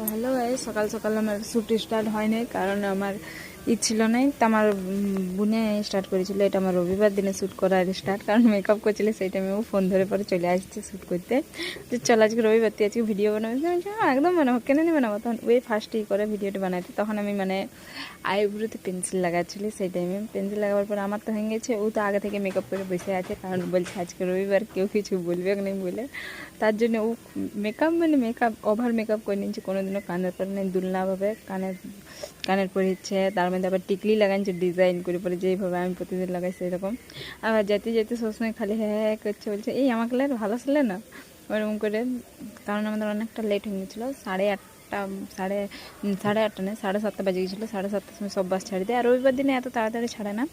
Hello guys, সকাল সকাল আমার শ্যুট স্টার্ট হয়নি কারণ আমার ছিল নাই। তো আমার বুনে স্টার্ট করেছিল। এটা আমার রবিবার দিনে শ্যুট করার স্টার্ট, কারণ মেকআপ করছিল সেই টাইমে ও ফোন ধরে পরে চলে আসছে শ্যুট করতে। তো চল আজকে রবিবার তুই আজকে ভিডিও বানাবি। একদম বানাবো, কেন নি বানাবো। তখন ওই ফার্স্টেই করে ভিডিওটা বানাইতে, তখন আমি আইব্রোতে পেন্সিল লাগাচ্ছিলি। সেই টাইমে পেন্সিল লাগাবার পর আমার তো হয়ে গেছে, ও তো আগে থেকে মেকআপ করে বসে আছে, কারণ বলছে আজকে রবিবার কেউ কিছু বলবে না বলে। তার জন্য ও মেকআপ ওভার মেকআপ করে নিচ্ছে। কোনোদিনও কানের পরে নেই দুলনাভাবে কানের পরেছে, তার মধ্যে আবার টিকলি লাগাচ্ছে ডিজাইন করে পরে, যেইভাবে আমি প্রতিদিন লাগাই সেরকম। আবার যেতে যেতে সবসময় খালি হ্যাঁ হ্যাঁ করছে, বলছে এই আমাকে ভালো ছিল না ওরকম করে। কারণ আমাদের অনেকটা লেট হয়ে গেছিলো, সাড়ে আটটা নয় 7:30 বাজে গেছিলো। 7:30 সময় সব বাস ছাড়ি দেয়, আর রবিবার দিনে এত তাড়াতাড়ি ছাড়ে না,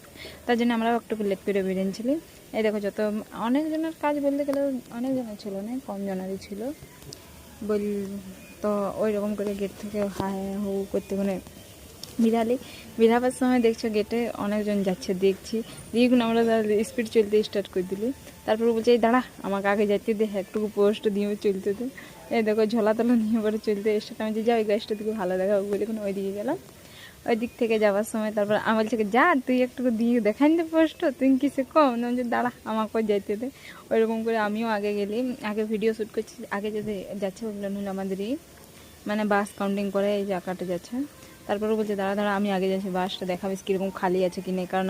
তার জন্য আমরা একটু লেট করে বেরিয়েছিলি। এই দেখো যত অনেকজনের কাজ বলতে গেলে অনেকজনের ছিল না, কম জনেরই ছিল বল। তো ওই রকম করে গেট থেকে হায় হু করতে বিরাবার সময় দেখছো গেটে অনেকজন যাচ্ছে, দেখছি দেখুন আমরা স্পিড চলতে স্টার্ট করে দিলি। তারপর বলছে এই দাঁড়া আমাকে আগে যাইতে দে, একটু পোস্ট দিয়ে চলতে দে। এই দেখো ঝোলাতলা নিয়ে পরে চলতে স্টার্ট। আমি যে যাই গাছটা দিকে ভালো দেখা বলে দেখুন ওই দিকে গেলাম। ওই দিক থেকে যাওয়ার সময় তারপর আমার বলছে যা তুই একটু দিয়ে দেখান দে পোস্ট, তুই কিসে কম না, যে দাঁড়া আমাকেও যাইতে দে। ওইরকম করে আমিও আগে গেলি, আগে ভিডিও শ্যুট করছি। আগে যদি যাচ্ছে ওগুলো হলো আমাদেরই বাস কাউন্টিং করে এই জায়গাটা যাচ্ছে। তারপরে বলছে দাঁড়া দাঁড়া আমি আগে যাচ্ছি, বাসটা দেখাবিস কীরকম খালি আছে কি নেই, কারণ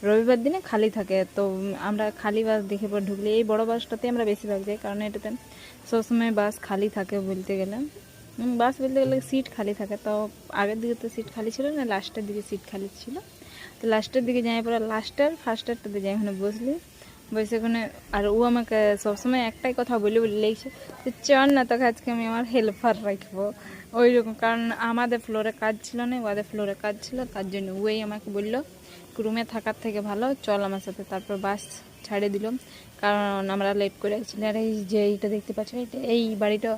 রবিবার দিনে খালি থাকে। তো আমরা খালি বাস দেখে পর ঢুকলে এই বড় বাসটাতে আমরা বেশিরভাগ যাই, কারণ এটাতে সবসময় বাস খালি থাকে বলতে গেলে। বাস বলতে গেলে সিট খালি থাকে। তো আগের দিকে তো সিট খালি ছিল না, লাস্টের দিকে সিট খালি ছিল। তো লাস্টের দিকে যাই পরে ফার্স্টারটাতে যাই, ওখানে বসে ওখানে। আর ও আমাকে সবসময় একটাই কথা বলে লেগেছে, তো চল না তোকে আজকে আমি আমার হেল্পার রাখবো ওই রকম। কারণ আমাদের ফ্লোরে কাজ ছিল না, ওদের ফ্লোরে কাজ ছিল, তার জন্য ওই আমাকে বললো রুমে থাকার থেকে ভালো চল আমার সাথে। তারপর বাস ছাড়ে দিল, কারণ আমরা লেট করে আসছিলাম। আর এই যে এইটা দেখতে পাচ্ছ, এই বাড়িটা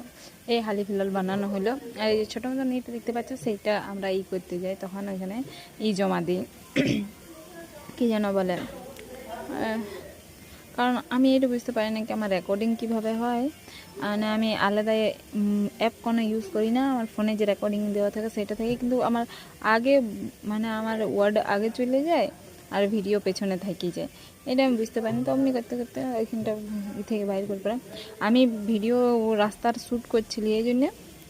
এই হালি ফিলাল বানানো হলো। আর এই যে ছোটো মতন এইটা দেখতে পাচ্ছ, সেইটা আমরা করতে যাই, তখন ওইখানে জমা দিই কী যেন বলে। কারণ আমি এটা বুঝতে পারি না কি আমার রেকর্ডিং কীভাবে হয়। আমি আলাদা অ্যাপ কোনো ইউজ করি না, আমার ফোনে যে রেকর্ডিং দেওয়া থাকে সেটা থেকে কিন্তু আমার আগে আমার ওয়ার্ড আগে চলে যায় আর ভিডিও পেছনে থাকি যায়। এটা আমি বুঝতে পারিনি। তো অমনি করতে করতে ওইখানটা থেকে বাইর করে পড়া। আমি ভিডিও রাস্তার শ্যুট করছিলি এই জন্যে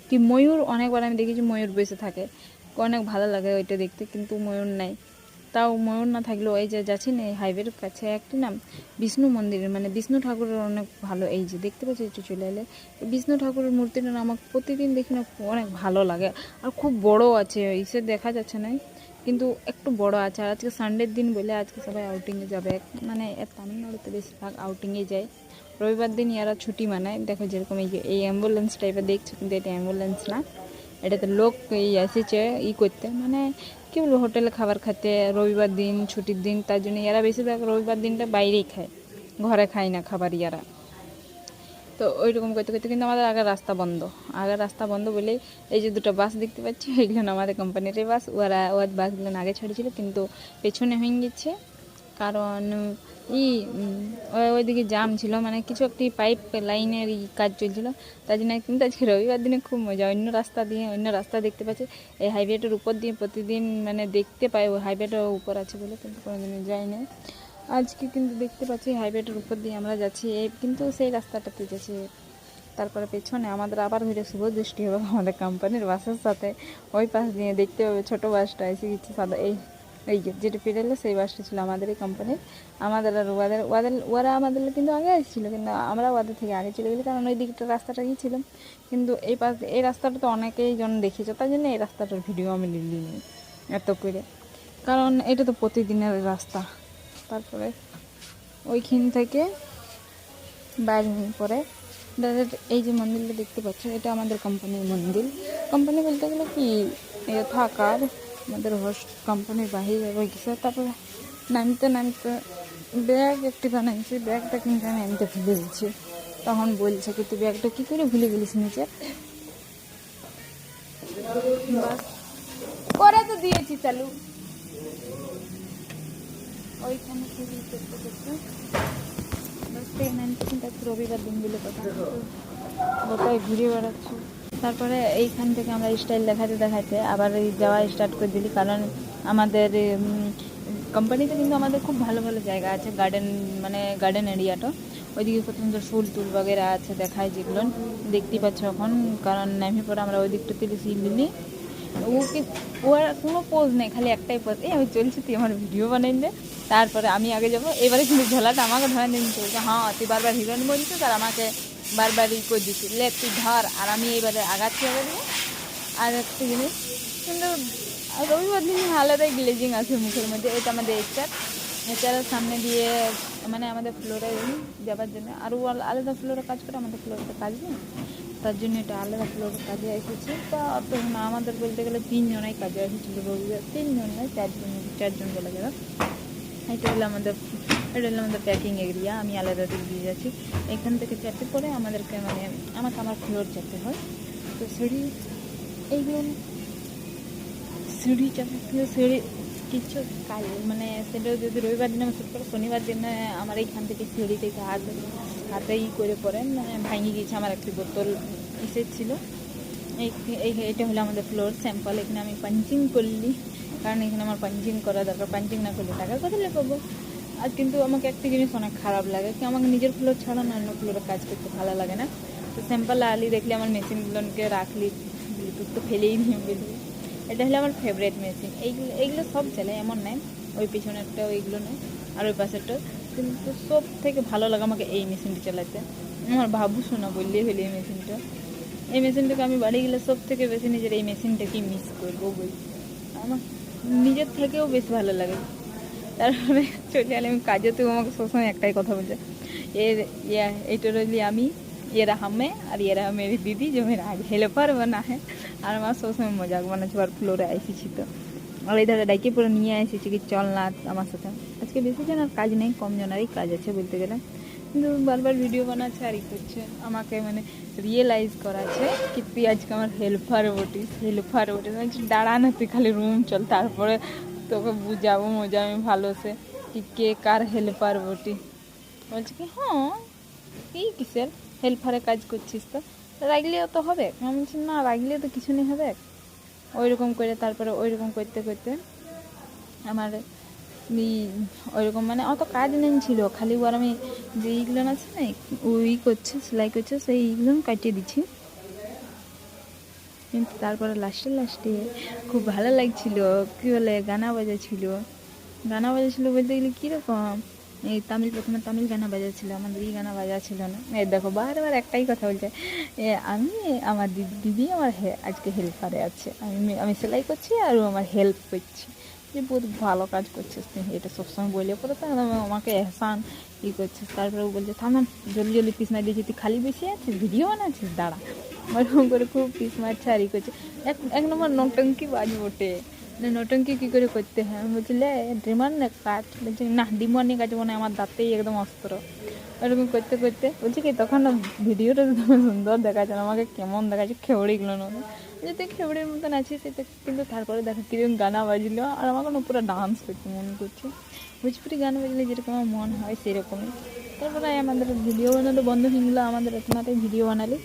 কি ময়ূর অনেকবার আমি দেখেছি, ময়ূর বসে থাকে, অনেক ভালো লাগে ওইটা দেখতে, কিন্তু ময়ূর নাই। তাও ময়ূর না থাকলেও এই যে যাচ্ছি না, এই হাইওয়ের কাছে একটি নাম বিষ্ণু মন্দিরের বিষ্ণু ঠাকুরের অনেক ভালো, এই যে দেখতে পাচ্ছি একটু চলে এলে বিষ্ণু ঠাকুরের মূর্তিটা আমাকে প্রতিদিন দেখি না অনেক ভালো লাগে। আর খুব বড় আছে, ইসে দেখা যাচ্ছে না কিন্তু একটু বড় আছে। আর আজকে সানডের দিন বলে আজকে সবাই আউটিংয়ে যাবে, তামিলনাড়ুতে বেশিরভাগ আউটিংয়ে যায় রবিবার দিন। এরা ছুটি মানায়। দেখো যেরকম এই অ্যাম্বুলেন্স টাইপের দেখছো, কিন্তু এটা অ্যাম্বুলেন্স না, এটাতে লোক এসেছে করতে কী বলবো হোটেলে খাবার খেতে রবিবার দিন ছুটির দিন। তার জন্য এরা বেশিরভাগ রবিবার দিনটা বাইরেই খায়, ঘরে খায় না খাবার এরা। তো ওই রকম করতে করতে কিন্তু আমাদের আগের রাস্তা বন্ধ বলেই এই যে দুটো বাস দেখতে পাচ্ছি, এইগুলো আমাদের কোম্পানিরই বাস। ওর বাসগুলো আগে ছাড়িয়েছিল, কিন্তু পেছনে হয়ে গেছে, কারণ ওইদিকে জাম ছিল, কিছু একটি পাইপ লাইনের কাজ চলছিল, তার জন্য। কিন্তু আজকে রবিবার দিনে খুব মজা, অন্য রাস্তা দেখতে পাচ্ছি। এই হাইওয়েটার উপর দিয়ে প্রতিদিন দেখতে পাই, ওই হাইওয়েটার উপর আছে বলে কিন্তু কোনোদিনও যাই না। আজকে কিন্তু দেখতে পাচ্ছি হাইওয়েটার উপর দিয়ে আমরা যাচ্ছি, কিন্তু সেই রাস্তাটাতে যাচ্ছি। তারপরে পেছনে আমাদের আবার ঘুরে শুভ দৃষ্টি হবে আমাদের কোম্পানির বাসের সাথে, ওই পাশ দিয়ে দেখতে হবে ছোটো বাসটা এসে গেছে সাদা। এই যেটা পেরেলো সেই বাসটা ছিল আমাদের এই কোম্পানির। আমাদের আর ওরা আমাদের কিন্তু আগে আসছিলো, কিন্তু আমরা ওদের থেকে আগে চলে গেলি, কারণ ওই দিকটা রাস্তাটা গিয়েছিলাম। কিন্তু এই রাস্তাটা তো অনেকেই জন দেখেছে, তার জন্য এই রাস্তাটার ভিডিও আমি নিই এত করে, কারণ এটা তো প্রতিদিনের রাস্তা। তারপরে ওইখান থেকে বাইরে পরে ডাইরেক্ট এই যে মন্দিরটা দেখতে পাচ্ছ, এটা আমাদের কোম্পানির মন্দির। কোম্পানি বলতে গেলে কি থাকার আমাদের হোস্ট কোম্পানির বাহিরে ওই কিছু। তারপরে নামতে ব্যাগ একটি বানাইছি, ব্যাগটা কিন্তু আমি আনতে ভুলে গেছি। তখন বলছে কি তুই ব্যাগটা কী করে ভুলে গেলিস নিচে, করে তো দিয়েছি চালু। ওইখানে করতে করতে রবিবার দিন বলে কথা গোটায় ঘুরে বেড়াচ্ছি। তারপরে এইখান থেকে আমরা স্টাইল দেখাতে দেখাতে আবার এই যাওয়া স্টার্ট করে দিলি, কারণ আমাদের কোম্পানিতে কিন্তু আমাদের খুব ভালো ভালো জায়গা আছে, গার্ডেন মানে গার্ডেন এরিয়াটা, ওইদিকে কত সুন্দর ফুল টুল বগেরা আছে দেখায়, যেগুলো দেখতেই পাচ্ছ এখন, কারণ নামি পরে আমরা ওই দিকটাতে লিলি। ওকে ওর কোনো পোজ নেই, খালি একটাই পোজ, এই আমি চলছি তুই আমার ভিডিও বানাই দে, তারপরে আমি আগে যাবো। এবারে কিন্তু ঝোলাটা আমাকে ধরে নিয়ে চলছে, হ্যাঁ তুই বারবার হিরোইন বলছিস আর আমাকে বারবার ই করে দিচ্ছি, লে তুই ধর, আর আমি এবারে আগাচ্ছি আগে দিয়ে। আর একটা জিনিস কিন্তু রবিবার দিন আলাদাই গ্লেজিং আছে মুখের মধ্যে, এটা আমাদের এছাড়ার সামনে দিয়ে মানে আমাদের ফ্লোরে যাবার জন্য আরও আলাদা ফ্লোরে কাজ করে, আমাদের ফ্লোরে কাজ নেই, তার জন্য এটা আলাদা ফ্লোরে কাজে এসেছে। তা অত না, আমাদের বলতে গেলে 3 জনাই কাজে এসেছিল রবিবার, 3 জন নয় 4 জন বলা যাবে। এটা হলো আমাদের প্যাকিং এরিয়া, আমি আলাদা দিক দিয়ে যাচ্ছি। এখান থেকে চারটে পরে আমাদেরকে মানে আমার ফ্লোর যেতে হয়, তো এইগুলো সিঁড়ি কিছু কাজ মানে সেটা যদি রবিবার দিনে আমি শুট করি, শনিবার দিনে আমার এইখান থেকে সিঁড়ি থেকে হাতেই করে পরে মানে ভাঙিয়ে গিয়েছে, আমার একটি বোতল এসেছিলো। এইটা হলো আমাদের ফ্লোর স্যাম্পল। এখানে আমি পাঞ্চিং করলি, কারণ এখানে আমার পাঞ্চিং করা দরকার, পাঞ্চিং না করলে টাকা কোথায় পাবো। আর কিন্তু আমাকে একটা জিনিস অনেক খারাপ লাগে কি, আমাকে নিজের ফ্লোর ছাড়া না অন্য ফ্লোরে কাজ করতে ভালো লাগে না। তো স্যাম্পল আলি দেখলে আমার মেশিনগুলোকে রাখলি, ব্লুটুথ তো ফেলেই নিয়ে বেরিয়ে। এটা হলো আমার ফেভারিট মেশিন। এইগুলো সব চলে, এমন নয় ওই পিছনেরটা ওইগুলো নয়, আর ওই পাশেরটা, কিন্তু সব থেকে ভালো লাগে আমাকে এই মেশিনটি চালাতে। আমার বাবু শোনা বললেই হলে এই মেশিনটাকে আমি বাড়ি গেলে সব থেকে বেশি নিজের এই মেশিনটাকে মিস করবো বই, আমার নিজের থেকেও বেশ ভালো লাগে। তারপরে চলে এলে আমি কাজে, তো আমাকে সবসময় একটাই কথা বলছে, এইটা রইলি আমি, এরা হামে আর এরা মেরি দিদি যে মেরা হেল্পার বানা হ্যাঁ। আর আমার সবসময় মজাক বানাচ্ছে, আর ফ্লোরে এসেছি তো, আর এই ধারে ডাইকে পুরো নিয়ে এসেছি কি চল না আমার সাথে। আজকে বেশি জনের কাজ নেই, কম জনেরই কাজ আছে বলতে গেলে, কিন্তু বারবার ভিডিও বানাচ্ছে আর ই করছে, আমাকে মানে রিয়েলাইজ করাচ্ছে কি তুই আজকে আমার হেল্পার বটিস বলছি দাঁড়া না তুই খালি রুম চল, তারপরে তোকে বুঝাবো মজা আমি ভালোসে কি কে কার হেল্পার বটি। বলছি কি হ্যাঁ কি কিসের হেল্পারে কাজ করছিস, তো রাগলেও তো হবে। আমি বলছি না রাগলেও তো কিছু নেই হবে, ওইরকম করে তারপরে ওইরকম করতে করতে আমার ওইরকম মানে অত কাজ নেই ছিল, খালি ওর আমি যে এইগুলো আছে না ওই করছে সেলাই করছে সেইগুলো কাটিয়ে দিচ্ছি। কিন্তু তারপরে লাস্টে খুব ভালো লাগছিল, কী বলে গানা বাজাচ্ছিল বলতে গেলে কীরকম, এই প্রথমে তামিল গানা বাজাচ্ছিল, আমাদের এই গানা বাজাচ্ছিল না। এই দেখো বারবার একটাই কথা বলছে, আমি আমার দিদি আমার আজকে হেল্পারে আছে, আমি সেলাই করছি আর ও আমার হেল্প করছি, যে বহুত ভালো কাজ করছিস তুই, এটা সবসময় বলে পরে তো আমাকে এহসান ই করছিস। তারপরে ও বলছে থাম জলদি পিস না দিয়েছি, তুই খালি বসে আছিস ভিডিও বানাচ্ছিস দাঁড়া, ওরকম করে খুব পিস মারছে আর ই করছে। এক নম্বর নটঙ্কি বাজ ওঠে, নটঙ্কি কী করে করতে হয়, আমি বলছি লে ড্রিমার না কাট, বলছি না ডিমার নিয়ে কাটবো না, আমার দাঁতেই একদম অস্ত্র। ওরকম করতে করতে বলছি কি তখন ভিডিওটা সুন্দর দেখাচ্ছে, আমাকে কেমন দেখাচ্ছে খেউড়িগুলো না, যে তুই খেউড়ির মতন আছিস সেটা, কিন্তু তারপরে দেখো কিরকম গানা বাজলো আর আমাকে না পুরো ডান্স করতে মন করছে, ভোজপুরি গান বাজলে যেরকম আমার মন হয় সেরকমই। তারপরে আমাদের ভিডিও বানানো বন্ধ হয়ে গেলো, আমাদের এতনাটাই ভিডিও বানালে,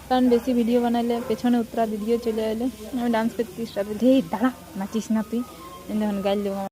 কারণ বেশি ভিডিও বানালে পেছনে উত্তরা দিদিও চলে এলে, আমি ডান্স করতে স্টার্ট করছি, এই দাঁড়া নাচিস না তুই, যখন গাইল দেবো।